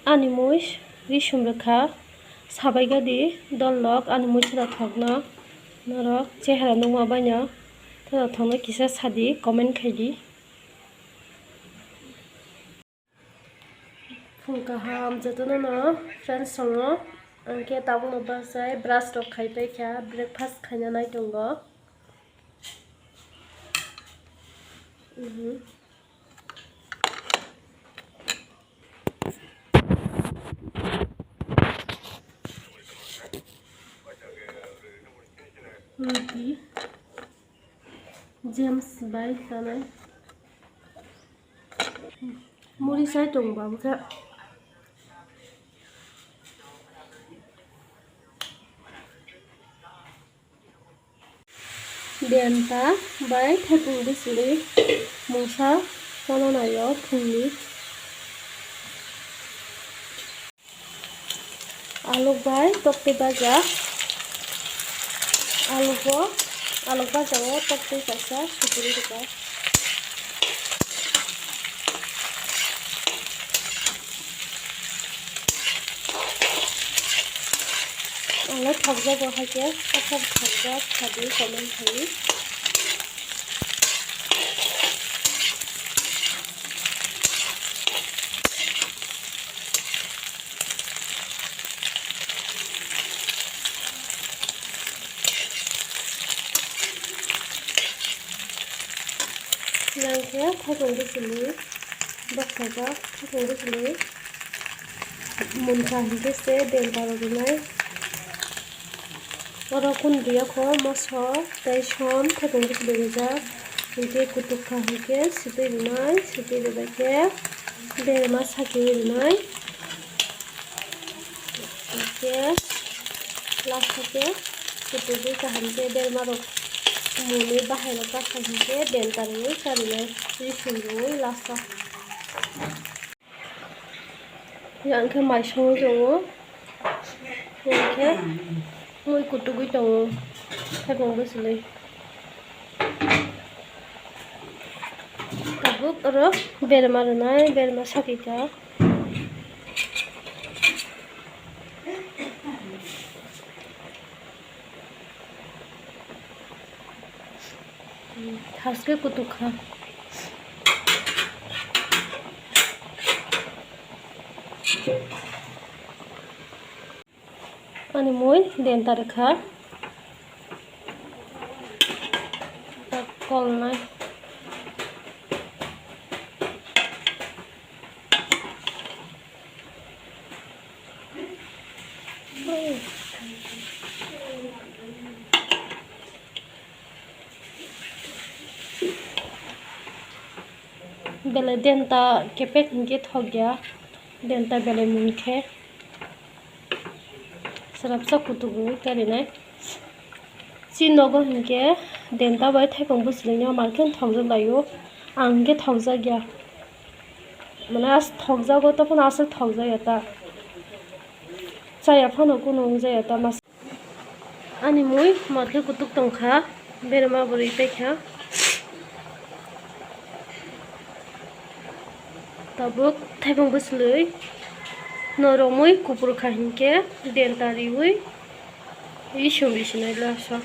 Animuis risumrekha sabaigadi dollok animuis ra thokno norok chehara nungma baino tora thokno kisa sadi comment khaidi phungka ham jatono no friends songo angke tabukno basai brush rok khaipai kha breakfast khaina nai tongo ruti James by sanai muri sai tongba ka denta by thapung bisili musa kono nayo phungni aluk by tokte baja aluk baja o tokte kaisa supuri ka aluk thokja bo haike athar thokja sadi comment khai nangke thapung bisili bakhaga thapung bisili muncha hike se denta ro binai oro kundriya kho moso tei son thapung bisili reja hike kutukha hike sipai binai sipai rebake berma saki binai hike last hike kutubi kahanke berma ro muni bahai ka hike denta ro karinai risungoi last yang ke mai song jongo yang ke moi kutugui jongo thapung bisili tabuk ro berma runai berma sakika haske kutukha ani moi denta rekha kol nai bele denta kepek hingke thogya denta bele munkhe sarapsa kutugu karinai chinogo hingke denta bai thapung bisili marken thokja layo angke thokja gya mane as thokjago topon asal thokja eta chaya phano kuno jaya ta mas ani moi marke kutuk tongkha berma buri pekha tabuk thapung bisili noromoi kupur khahinke denta riwi risum bisinai lasa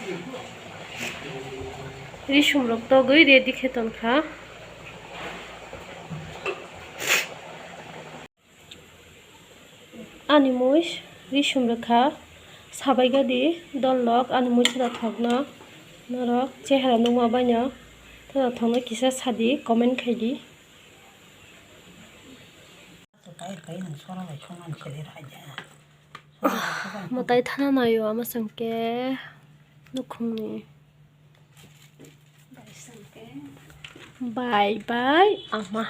risum rok togoi ready kheton kha animuis risum rekha sabaigadi dollok animuis ra thokno norok chehara nungma baino tora thokno kisa sadi comment khaidi matai thana nayo amasangke nukhungni bye bye ama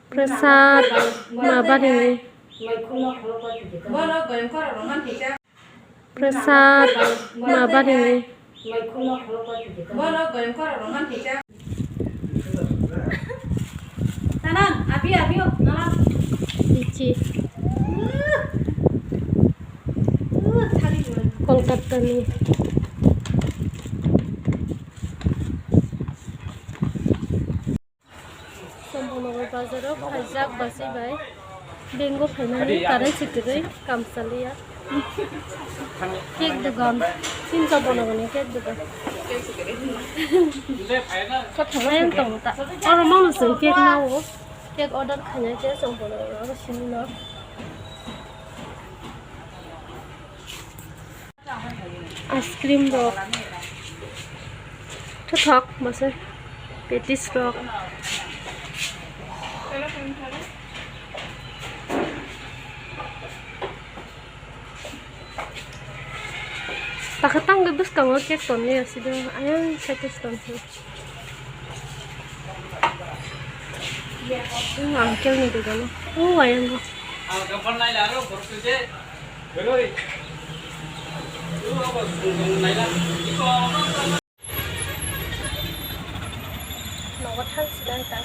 prasad mabari prasad mabari tanang abi nanang ichi Kolkata ni Sambonagar bazaro khajak basi bai Bengo finally current secretary comes chaliya. Cake dugan. Sinta bonagani cake dugan. Ayan tong ta. Or mau sing cake now. Cake order khanya che song bonagani sini na. Ice cream rock. Thok masih petis rock. Takatang bebas kamu cek tonnya sudah ayam satu ton sih. Angkel nih tuh kan. Ayam kok. Nawat hal sedang tak.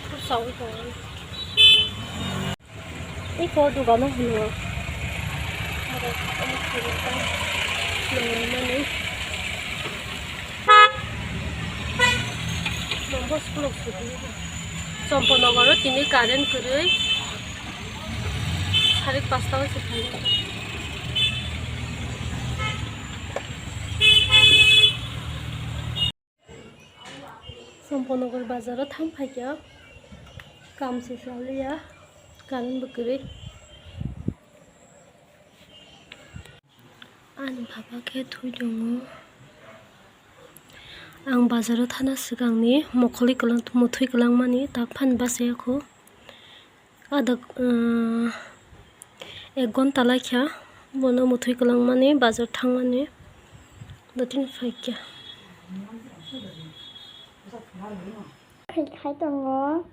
Susah itu. Ini kau tuh kan hulu. Ada kamu cerita. Mana nih? Nombor 10 sudah. Champak nagar ini karen krwi. Hari pasta sih kali. Champak nagar bazar thang pakai. Kam sih chaliya. Karen krwi. An papa ke thui dong. Ang bazar thana sigangni mokholi kalang muthui kalang mani tak phan base ko. Ada 1 ঘন্টা laikya bono muthui kalang mani bazar thangmani. Datin faikya. Khai dong.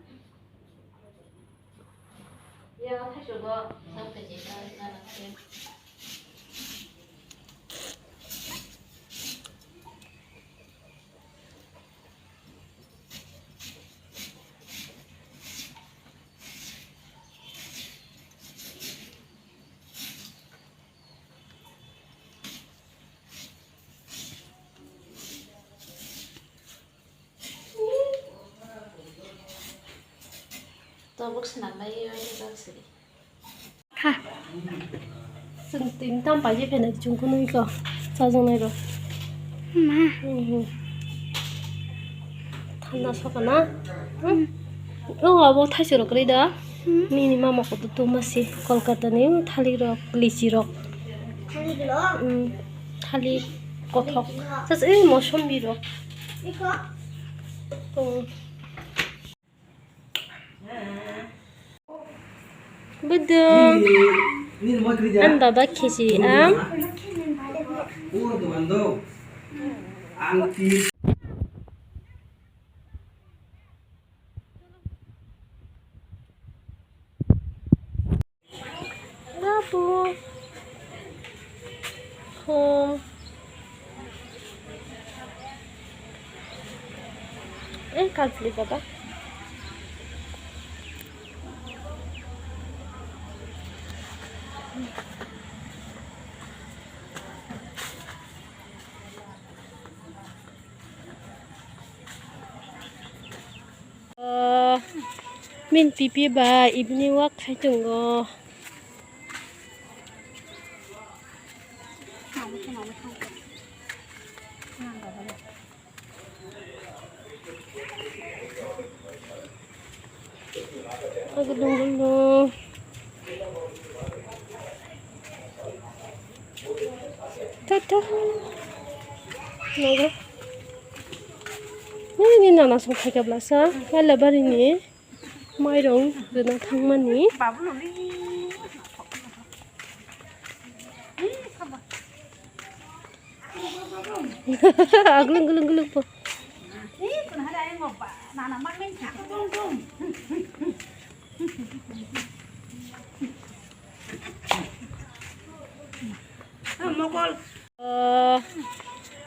Ya, taşıdı. Sadece sana. Tôi bức nằm đây bác sĩ. Ha. Sừng tính tam bài gì phải này chúng có nuôi cơ. Sao trong này rồi? Ma. Thanh nào sao cả na? Abo thay sửa cái đó. Minima mà có tụi mà xí. Kolkata này thali rock, lychee rock. Thali kothok. Sao sẽ mosombi rock. Betul. Anda bakisi am. Babu. Home. Kalpli baba. Min pipi ba evening walk khai tungo. Aku dulu. Tata. Naga. Ini nana song khai kablasa. Kala bari ni. Mairong guna thangmani. Glung po.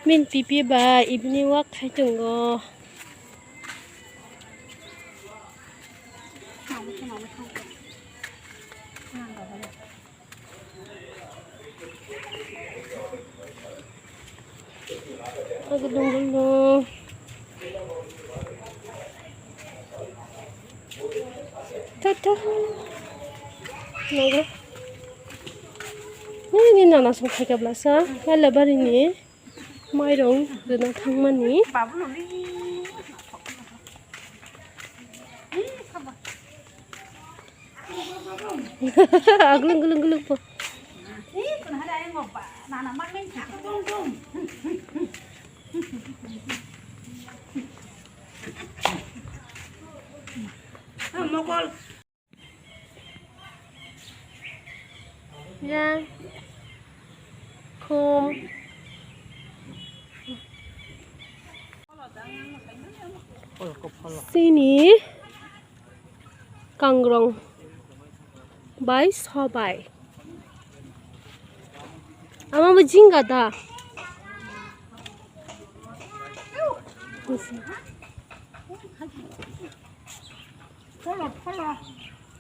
Min pipi ba evening walk khai tungo. Aku dulu. Tuh. Naga. Ini nana songkai kablasa. Lebar ini. Mairong guna thangmani. Gelung po. Yan. Kum. Sini kangrong by sobai. Ama bujinga da.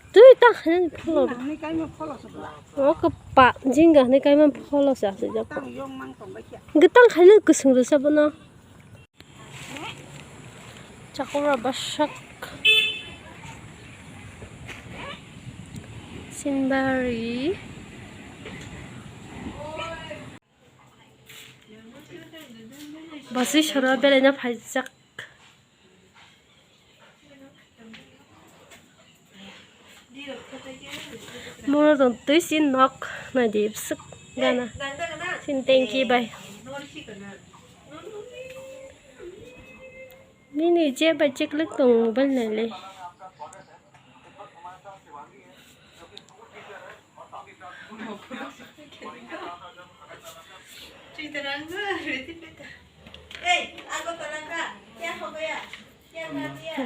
Tuh tak hen follow. Oh kepak jingga ni kai man follow sa sejak. Getang halu kusung dosa bana. Cakura basak. Sinbari. Basi shara belenya phajak. Mura don tui sin nok na dip suk gana. Sin thank you bye. Mini je ba chek lek tong bal na le.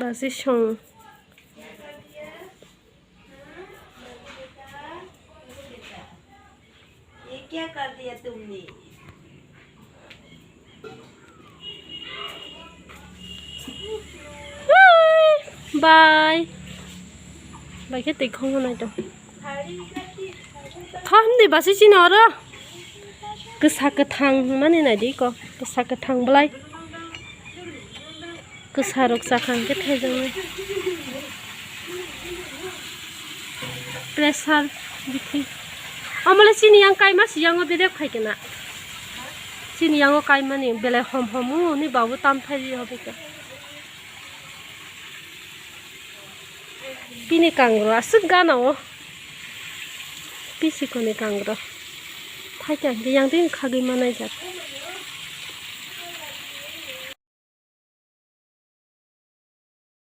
Basi shong. क्या कर दिया तुमने? Bye. Bye cái tịch không này đâu. Không thì bà sẽ xin nó đó. Cứ xa cái thang mà này đi co. Cứ xa cái thang blay. Cứ xa rốc xa khăn cái thế giới. Pressure bikin. Amala sini yang kai mas yang obede khai kena. Sini yang kai mani bele hom homu ni babu tam thai hobe ka. Pini kangro asuk gana o. Pisi kone kangro. Thai ka yang tin khagi manai jat.